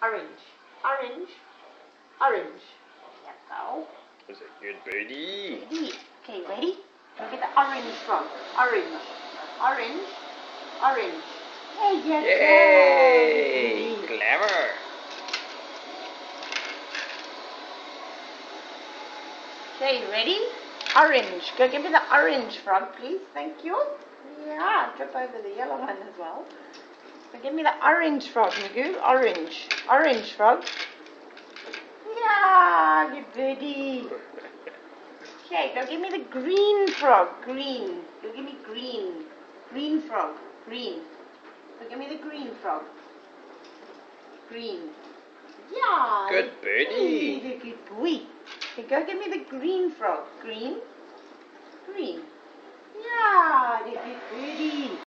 Orange. Orange. Orange. There you go. That's a good birdie. Ready? Okay, ready? Go get the orange frog. Orange. Orange. Orange. There you go. Yay! Clever. Okay, ready? Orange. Go give me the orange frog, please. Thank you. Yeah, trip over the yellow one as well. So give me the orange frog, Migu. Orange. Orange frog. Yeah, good birdie. Okay, go give me the green frog. Green. Go give me green. Green frog. Green. Go give me the green frog. Green. Yeah. Good birdie. Good boy. Okay, go give me the green frog. Green. Green. Yeah, good birdie.